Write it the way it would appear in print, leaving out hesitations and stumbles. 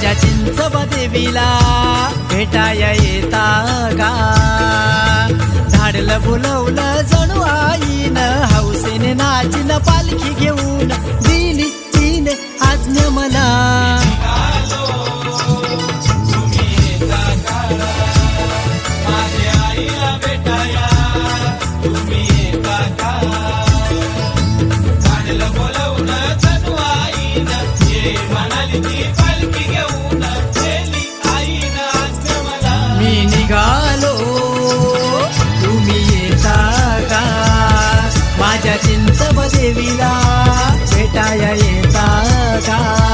माझ्या चिंचोबा देवीला भेटाया येता का? धाडलं बोलवलं जणू आईनं, हौसेने नाचीन पालखी घेऊन, दिली तिने आज्ञा मला. मी निघालो तुम्ही येता का? माझ्या चिंचोबा देवीला भेटाया येता का?